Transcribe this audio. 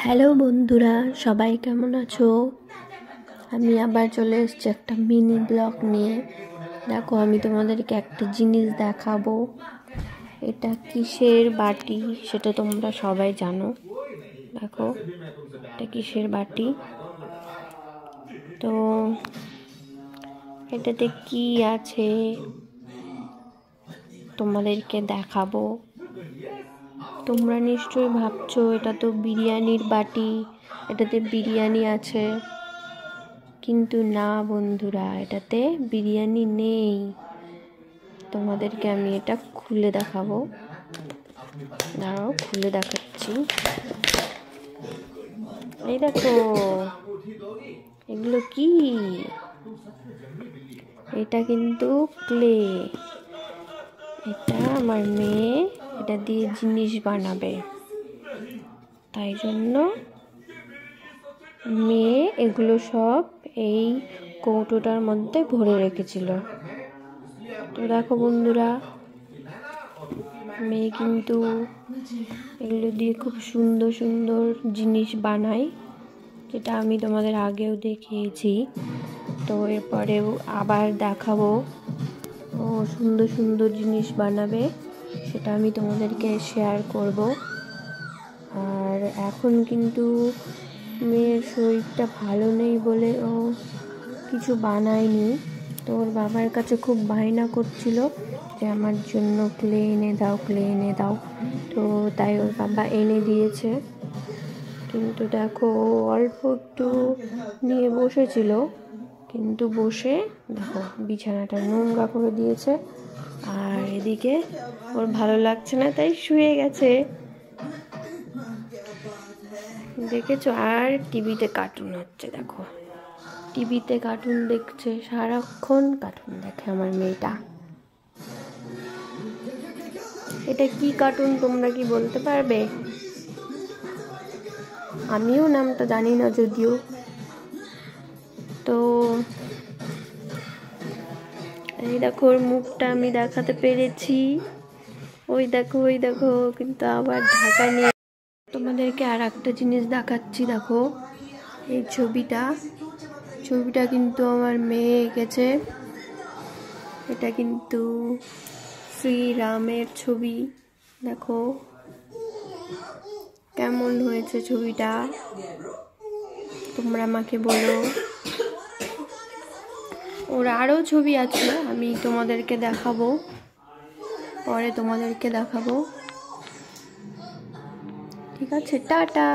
Hello বন্ধুরা, সবাই কেমন আছো? আমি আবার চলে এসেছি একটা মিনি ব্লগ নিয়ে। দেখো, আমি তোমাদেরকে একটা জিনিস দেখাবো। এটা কিসের বাটি সেটা তোমরা সবাই জানো। দেখো, এটা কিসের বাটি। তো এটাতে কি আছে তোমাদেরকে দেখাবো। তোমরা নিশ্চয়ই ভাবছো এটা তো বিরিয়ানির বাটি, এটাতে বিরিয়ানি আছে। কিন্তু না বন্ধুরা, এটাতে বিরিয়ানি নেই। তোমাদেরকে আমি এটা খুলে দেখাবো। দাঁড়াও, খুলে দেখাচ্ছি। এই দেখো, এগুলো কি? এটা কিন্তু ক্লে। এটা আমার মেয়ে এটা দিয়ে জিনিস বানাবে, তাই জন্য মেয়ে এগুলো সব এই কৌটোটার মধ্যে ভরে রেখেছিল। তো দেখো বন্ধুরা, মেয়ে কিন্তু এগুলো দিয়ে খুব সুন্দর সুন্দর জিনিস বানায়, যেটা আমি তোমাদের আগেও দেখিয়েছি। তো এরপরেও আবার দেখাবো। ও সুন্দর সুন্দর জিনিস বানাবে, সেটা আমি তোমাদেরকে শেয়ার করব। আর এখন কিন্তু মেয়ের শরীরটা ভালো নেই বলে ও কিছু বানায়নি। তো ওর বাবার কাছে খুব বায়না করছিল যে আমার জন্য ক্লে এনে দাও, ক্লে এনে দাও। তো তাই ওর বাবা এনে দিয়েছে। কিন্তু দেখো, অল্প একটু নিয়ে বসেছিল, কিন্তু বসে দেখো বিছানাটা নোংরা করে দিয়েছে। আর এদিকে ওর ভালো লাগছে না, তাই শুয়ে গেছে। দেখেছো? আর টিভিতে কার্টুন হচ্ছে। দেখো, টিভিতে কার্টুন দেখছে, সারাক্ষণ কার্টুন দেখে আমার মেয়েটা। এটা কি কার্টুন তোমরা কি বলতে পারবে? আমিও নামটা জানি না যদিও। তো এই দেখো, ওর মুখটা আমি দেখাতে পেরেছি। ওই দেখো, ওই দেখো, কিন্তু আবার ঢাকা নিয়ে। তোমাদেরকে আর একটা জিনিস দেখাচ্ছি। দেখো, এই ছবিটা কিন্তু আমার মেয়ে এঁকেছে। এটা কিন্তু শ্রীরামের ছবি। দেখো কেমন হয়েছে ছবিটা, তোমরা আমাকে বলো। ওর আরও ছবি আছে, আমি তোমাদেরকে দেখাবো, পরে তোমাদেরকে দেখাবো। ঠিক আছে, টাটা।